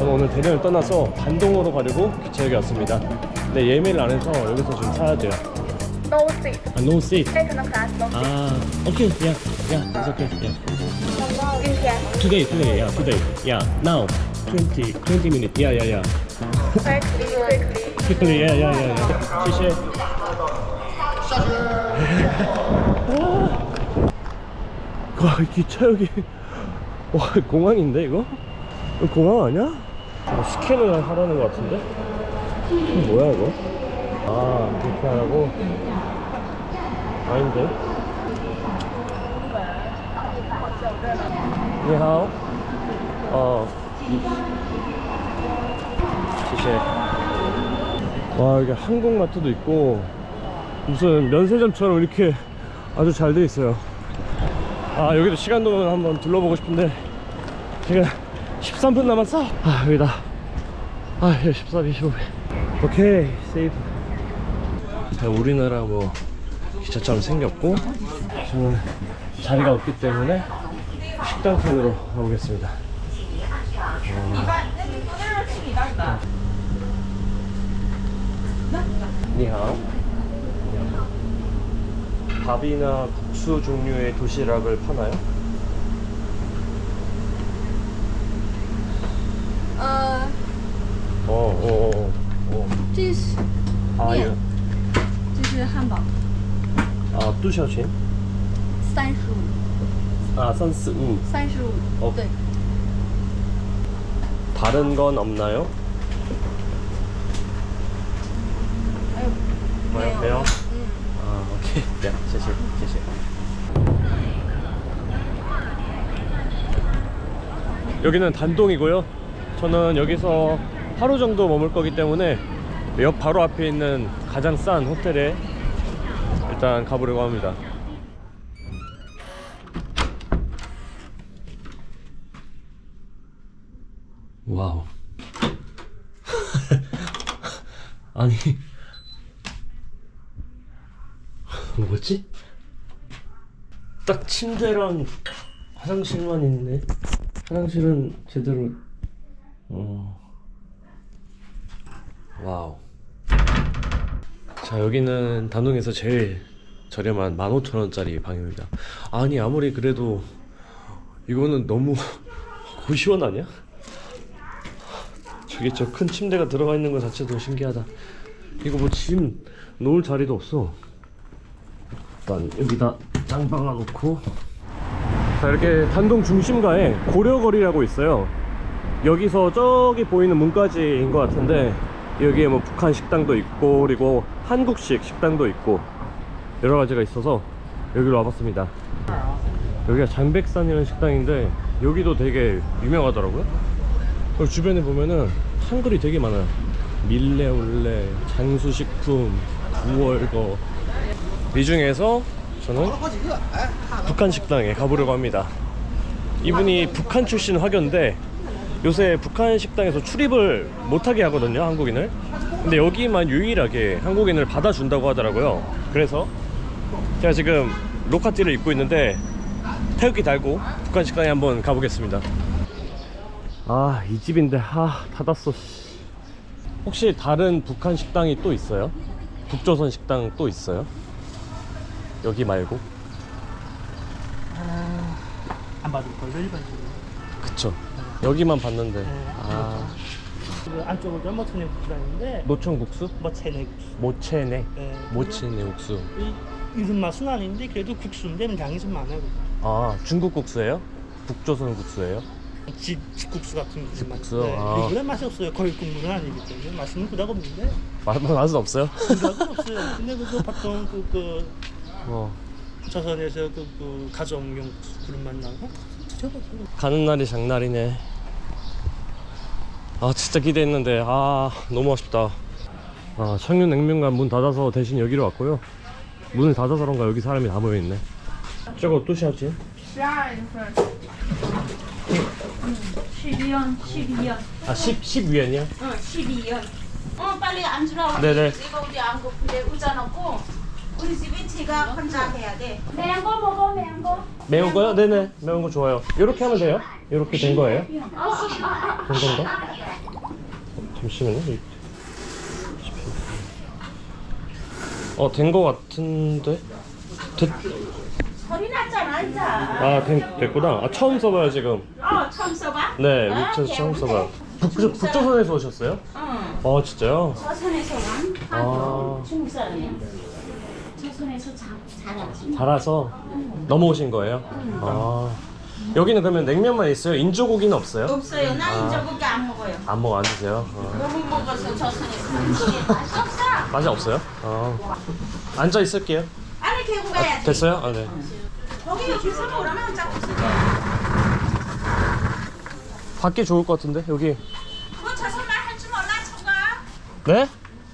저는 오늘 대련을 떠나서 단동으로 가려고 기차역에 왔습니다. 근데 예매를 안 해서 여기서 지금 사야 돼요. No seat. 아, no seat. Second class, no seat. 아, 오케이. It's okay. Yeah. You can. Today. Yeah, now. 20 minutes. Yeah. Quickly. Yeah. 谢谢. 와, 기차역이 와, 공항인데 이거? 이거 공항 아니야? 스캔을 하라는 것 같은데? 이거 뭐야 이거? 아, 그렇게 하라고? 아닌데? 니하오? 시시. 와, 여기 한국마트도 있고 무슨 면세점처럼 이렇게 아주 잘 돼 있어요. 아, 여기도 시간도는 한번 둘러보고 싶은데 지금 13분 남았어. 아, 여기다. 아, 14, 25분. 오케이, 세이브. 우리나라 뭐 기차처럼 생겼고 저는 자리가 없기 때문에 식당 편으로 가보겠습니다. 니하오. 밥이나 국수 종류의 도시락을 파나요? 어. 这是 아, 예. 这是汉堡， 아, 多少钱? 35， 아, 35. 35， 어. 对， 다른 건 없나요? 还有 매요? 嗯， 아, 오케이. 네, 谢谢. 여기는 단동이고요. 저는 여기서 하루 정도 머물 거기 때문에 역 바로 앞에 있는 가장 싼 호텔에 일단 가보려고 합니다. 와우. 아니, 뭐지? 딱 침대랑 화장실만 있네. 화장실은 제대로. 와우. 자, 여기는 단동에서 제일 저렴한 15,000원짜리 방입니다. 아니, 아무리 그래도 이거는 너무 고시원 아니야? 저기 저 큰 침대가 들어가 있는 것 자체도 신기하다. 이거 뭐 짐 놓을 자리도 없어. 일단 여기다 장박아 놓고. 자, 이렇게 단동 중심가에 고려거리라고 있어요. 여기서 저기 보이는 문까지인 것 같은데 여기에 뭐 북한 식당도 있고 그리고 한국식 식당도 있고 여러 가지가 있어서 여기로 와봤습니다. 여기가 장백산이라는 식당인데 여기도 되게 유명하더라고요. 그리고 주변에 보면은 한글이 되게 많아요. 밀레올레, 장수식품, 구월거. 이 중에서 저는 북한 식당에 가보려고 합니다. 이분이 북한 출신 화교인데 요새 북한 식당에서 출입을 못하게 하거든요, 한국인을. 근데 여기만 유일하게 한국인을 받아준다고 하더라고요. 그래서 제가 지금 로카티를 입고 있는데 태극기 달고 북한 식당에 한번 가보겠습니다. 아, 이 집인데 닫았어. 혹시 다른 북한 식당이 또 있어요? 북조선 식당 또 있어요? 여기 말고? 안 받을 걸요, 일반 식으로. 그쵸. 여기만 봤는데. 네. 아, 그 안쪽으로 모체내 국수라는데 노천국수? 모체내 국수. 모체내. 네. 모체내 국수. 이름 맛은 아닌데 그래도 국수인데 양이 좀 많아요. 아, 중국 국수예요? 북조선 국수예요? 집국수 같은 집국수? 네. 아. 원래 맛이 없어요. 거의 국물은 아니기 때문에 맛은 그닥 없는데 맛은 없어요? 그닥은 없어요. 근데 그거 보통 어. 조선에서 그 가정용 국수 그런 맛 나고 드셔보세요. 가는 날이 장날이네. 아, 진짜 기대했는데 너무 아쉽다. 아, 청년냉면관 문 닫아서 대신 여기로 왔고요. 문을 닫아서 그런가 여기 사람이 다 모여있네. 저거 또 샤오지? 12月份， 12연. 아, 10위엔이야? 응, 12연. 빨리 앉으라고. 네네. 이거 우리 안 고픈데 의자 놓고 우리 집에 제가 혼자 해야 돼. 매운 거 먹어, 매운 거. 매운 거요? 네네. 매운 거 좋아요. 이렇게 하면 돼요? 이렇게 된 거예요? 된 건가? 잠시만요. 된 거 같은데? 소리 났잖아, 이제. 됐구나. 처음 써봐요, 지금. 처음 써봐? 네, 아, 위쳐서 오케이, 처음 오케이. 써봐요. 북조선에서 오셨어요? 응. 진짜요? 조선에서 온 아. 한국 중국 사람이야. 조선에서 자랐지. 달아서 넘어오신 거예요? 여기는 그러면 냉면만 있어요? 인조고기는 없어요? 없어요. 나 인자고기 안 먹어요. 안 드세요? 너무 먹어서 조선에서 음식에 맛이 없어. 맛이 없어요? 앉아 있을게요. 아니 개고 가야지. 됐어요? 네. 거기 여기서 먹으면 자꾸 쓰게. 밖에 좋을 것 같은데 여기. 그거 조선말 할 줄 몰라 청가? 네?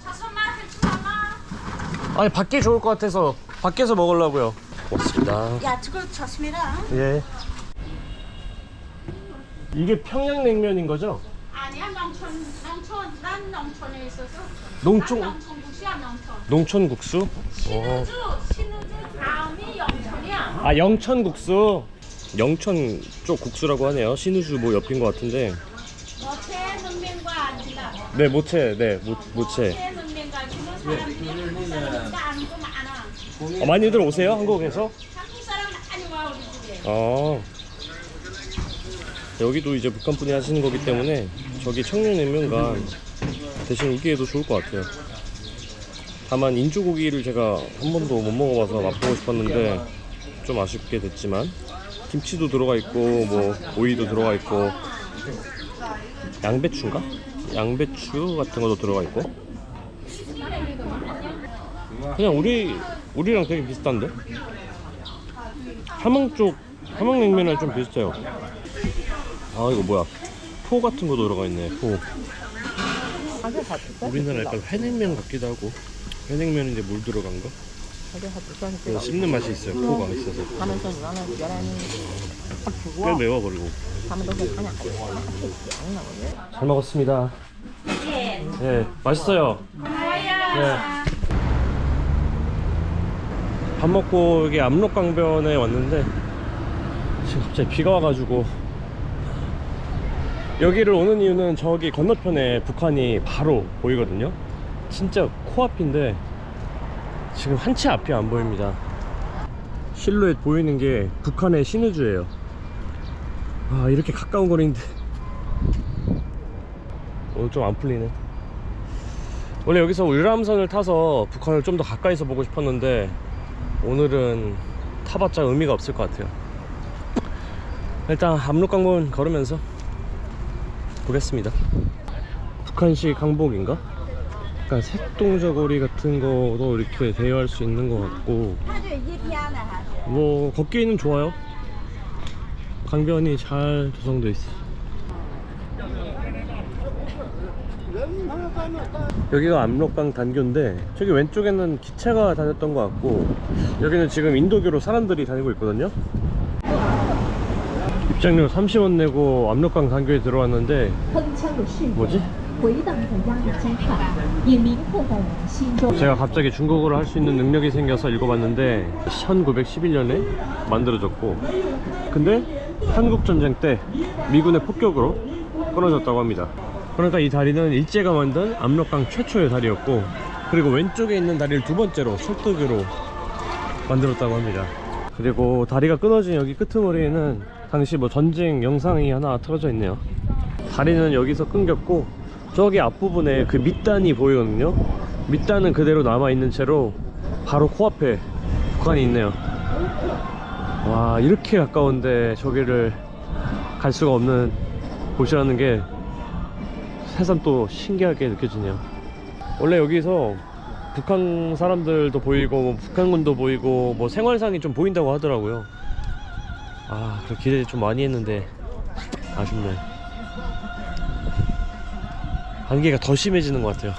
조선말 할 줄 몰라? 아니 밖에 좋을 것 같아서 밖에서 먹으려고요. 고맙습니다. 야 저거 조심해라. 예. 이게 평양냉면인 거죠? 아니야 난 농촌에 있어서. 농촌? 난 농촌국수야 농촌. 농촌국수? 신우주 다음이 영촌이야. 영천국수. 영천 쪽 국수라고 하네요. 신우주 뭐 옆인 것 같은데. 모체 능면과 아니다. 네, 모체. 모체. 모체 능면과 주는 사람들이 한국 사람이니까 안 오고 많아. 많이들 오세요? 한국에서? 한국 사람 많이 와 우리 집에. 여기도 이제 북한 분이 하시는 거기 때문에 저기 청년냉면과 대신 이게 더 좋을 것 같아요. 다만 인조고기를 제가 한 번도 못 먹어봐서 맛보고 싶었는데 좀 아쉽게 됐지만 김치도 들어가 있고 뭐 오이도 들어가 있고 양배추인가? 양배추 같은 것도 들어가 있고 그냥 우리랑 되게 비슷한데? 함흥 쪽 함흥냉면이랑 좀 비슷해요. 이거 뭐야? 포 같은 거 들어가 있네. 포. 우리나라 약간 회냉면 같기도 하고. 회냉면인데 물 들어간 거? 씹는 맛이 있어요. 포가 있어서. 꽤 매워 그리고. 잘 먹었습니다. 네, 맛있어요. 네. 밥 먹고 여기 압록강변에 왔는데 지금 갑자기 비가 와가지고 여기를 오는 이유는 저기 건너편에 북한이 바로 보이거든요. 진짜 코앞인데 지금 한 채 앞이 안 보입니다. 실루엣 보이는 게 북한의 신우주예요. 이렇게 가까운 거리인데 오늘 좀 안 풀리네. 원래 여기서 울람선을 타서 북한을 좀 더 가까이서 보고 싶었는데 오늘은 타봤자 의미가 없을 것 같아요. 일단 압록강변 걸으면서 보겠습니다. 북한식 항복인가? 약간 색동저고리 같은 거도 이렇게 대여할 수 있는 것 같고 뭐 걷기에는 좋아요. 강변이 잘 조성되어 있어. 여기가 압록강 단교인데 저기 왼쪽에는 기차가 다녔던 것 같고 여기는 지금 인도교로 사람들이 다니고 있거든요. 입장료 30원 내고 압록강 단교에 들어왔는데 뭐지? 제가 갑자기 중국어를 할 수 있는 능력이 생겨서 읽어봤는데 1911년에 만들어졌고 근데 한국전쟁 때 미군의 폭격으로 끊어졌다고 합니다. 그러니까 이 다리는 일제가 만든 압록강 최초의 다리였고 그리고 왼쪽에 있는 다리를 두 번째로 철도교로 만들었다고 합니다. 그리고 다리가 끊어진 여기 끄트머리에는 당시 뭐 전쟁 영상이 하나 틀어져 있네요. 다리는 여기서 끊겼고 저기 앞부분에 그 밑단이 보이거든요. 밑단은 그대로 남아있는 채로 바로 코앞에 북한이 있네요. 와, 이렇게 가까운데 저기를 갈 수가 없는 곳이라는 게 새삼 또 신기하게 느껴지네요. 원래 여기서 북한 사람들도 보이고 뭐 북한군도 보이고 뭐 생활상이 좀 보인다고 하더라고요. 그 기대 좀 많이 했는데 아쉽네. 안개가 더 심해지는 것 같아요.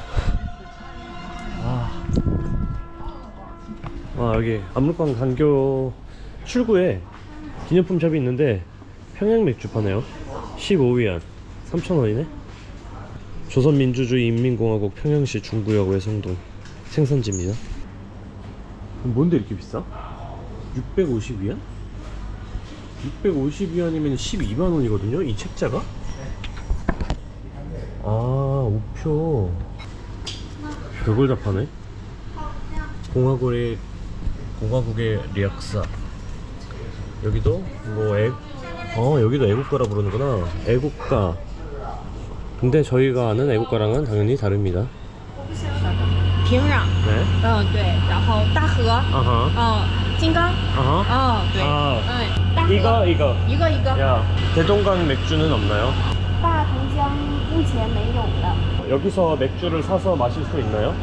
여기 압록강 단교 출구에 기념품 샵이 있는데 평양맥주 파네요. 15위안 3,000원이네 조선민주주의 인민공화국 평양시 중구역 외성동 생산지입니다. 뭔데 이렇게 비싸? 650위안? 650위안이면 12만원이거든요 이 책자가? 우표. 그걸 다 파네. 공화국의 리학사. 여기도 뭐 여기도 애국가라 부르는구나. 애국가. 근데 저희가 아는 애국가랑은 당연히 다릅니다. 平壤， 네. 对，然后大河， 아하. 金刚， 아하. 对， 아. 大河， 이거. 一个一个。 야, 대동강 맥주는 없나요? 大同江目前没有了。 여기서 맥주를 사서 마실 수 있나요?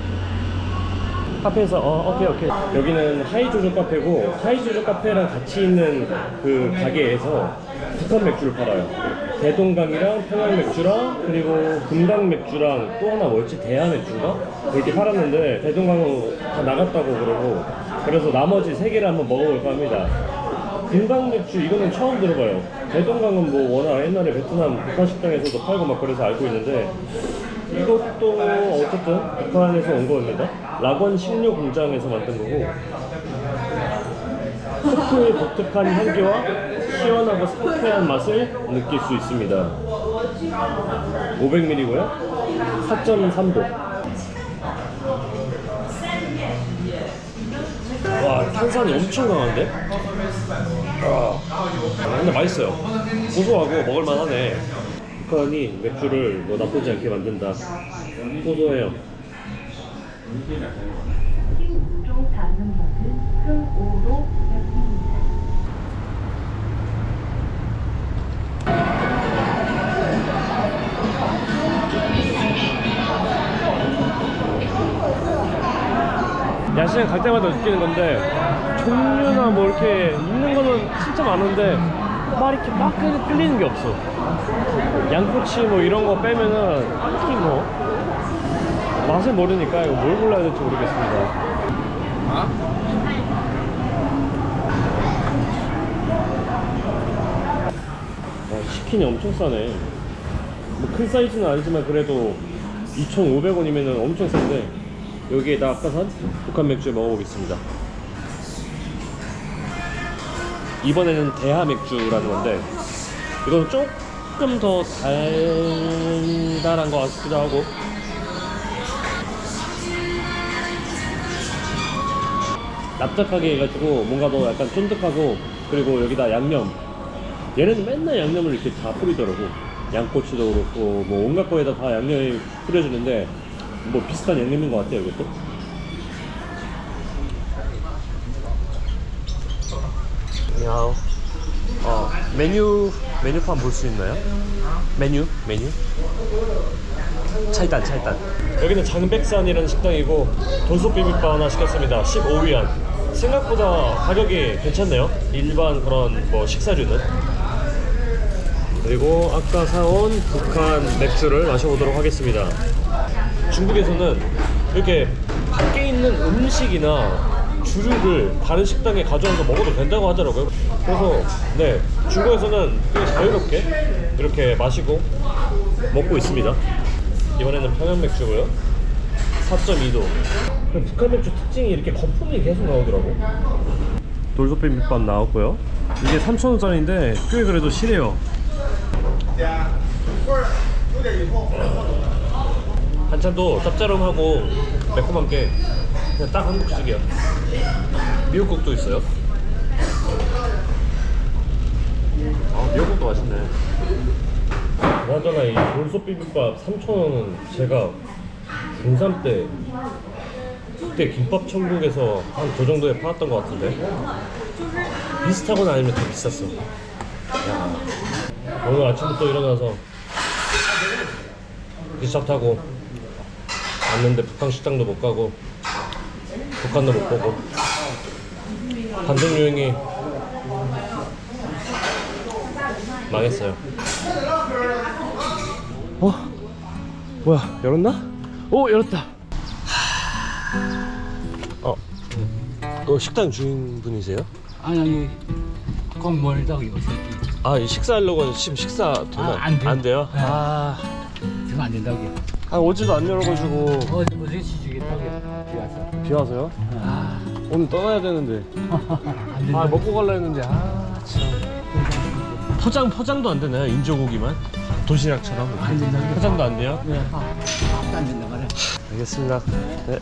카페에서 오케이. 여기는 하이조조 카페고, 하이조조 카페랑 같이 있는 그 가게에서 북한 맥주를 팔아요. 대동강이랑 평양 맥주랑 그리고 금강 맥주랑 또 하나 뭐였지? 대하 맥주인가? 그렇게 팔았는데 대동강은 다 나갔다고 그러고, 그래서 나머지 세 개를 한번 먹어볼까 합니다. 금강 맥주 이거는 처음 들어봐요. 대동강은 뭐 워낙 옛날에 베트남 북한 식당에서도 팔고 막 그래서 알고 있는데, 이것도 어쨌든 북한에서 온 겁니다. 락원 식료 공장에서 만든 거고, 호프의 독특한 향기와 시원하고 상쾌한 맛을 느낄 수 있습니다. 500ml고요. 4.3도. 와, 탄산이 엄청 강한데? 근데 맛있어요. 고소하고 먹을만하네. 북한이 맥주를 뭐 나쁘지 않게 만든다. 고소해요. 야시장 갈 때마다 느끼는 건데, 종류나 뭐 이렇게 있는 거는 진짜 많은데 막 이렇게 막 끌리는 게 없어. 양꼬치 뭐 이런 거 빼면은 딱히 뭐 맛을 모르니까 이거 뭘 골라야 될지 모르겠습니다. 치킨이 엄청 싸네. 뭐 큰 사이즈는 아니지만 그래도 2,500원이면 엄청 싼데, 여기에다 아까 산 북한 맥주 먹어보겠습니다. 이번에는 대하 맥주라는 건데, 이건 조금 더 달달한 것 같기도 하고, 납작하게 해가지고 뭔가 더 약간 쫀득하고, 그리고 여기다 양념, 얘는 맨날 양념을 이렇게 다 뿌리더라고. 양꼬치도 그렇고 뭐 온갖 거에다 다 양념이 뿌려주는데, 뭐 비슷한 양념인 것 같아요 이것도. 야, 메뉴판 볼 수 있나요? 메뉴? 차이단. 여기는 장백산이라는 식당이고, 돌솥 비빔밥 하나 시켰습니다. 15위안. 생각보다 가격이 괜찮네요. 일반 그런 뭐 식사류는. 그리고 아까 사온 북한 맥주를 마셔보도록 하겠습니다. 중국에서는 이렇게 밖에 있는 음식이나 주류를 다른 식당에 가져와서 먹어도 된다고 하더라고요. 그래서 네, 중국에서는 꽤 자유롭게 이렇게 마시고 먹고 있습니다. 이번에는 평양 맥주고요. 4.2도. 북한 맥주 특징이 이렇게 거품이 계속 나오더라고. 돌솥 비빔밥 나왔고요. 이게 3,000원짜리인데 꽤 그래도 실해요. 반찬도 짭짤하고 매콤한 게 그냥 딱 한국식이야. 미역국도 있어요. 미역국도 맛있네. 그나저나 이 돌솥 비빔밥 3,000원은 제가 중3 때 그때 김밥 천국에서 한 그 정도에 팔았던 것 같은데, 비슷하거나 아니면 더 비쌌어. 야, 오늘 아침부터 일어나서 기차 타고 왔는데 북한 식당도 못 가고 북한도 못 보고 반전 여행이 망했어요. 뭐야, 열었나? 오, 열었다. 식당 주인분이세요? 아니 그건 멀다고 요새. 이 식사하려고 지금 식사 되나? 안 돼요. 안 돼요? 네. 지금 안 된다고요. 어제도 안 열어가지고. 어제 시주겠다고요. 비 와서. 비 와서요? 오늘 떠나야 되는데. 안 된다. 먹고 갈라 했는데. 참. 포장도 안 되나요? 인조고기만? 도시락처럼. 안 된다고. 포장도 안 돼요? 네. 밥도 안 된다 그래. 알겠습니다. 네.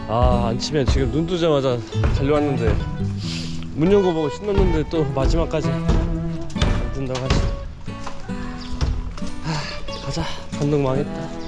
아, 안 치면 지금 눈 뜨자마자 달려왔는데 문 연 거 보고 신났는데 또 마지막까지 안 뜬다고 하시. 가자. 단독 망했다.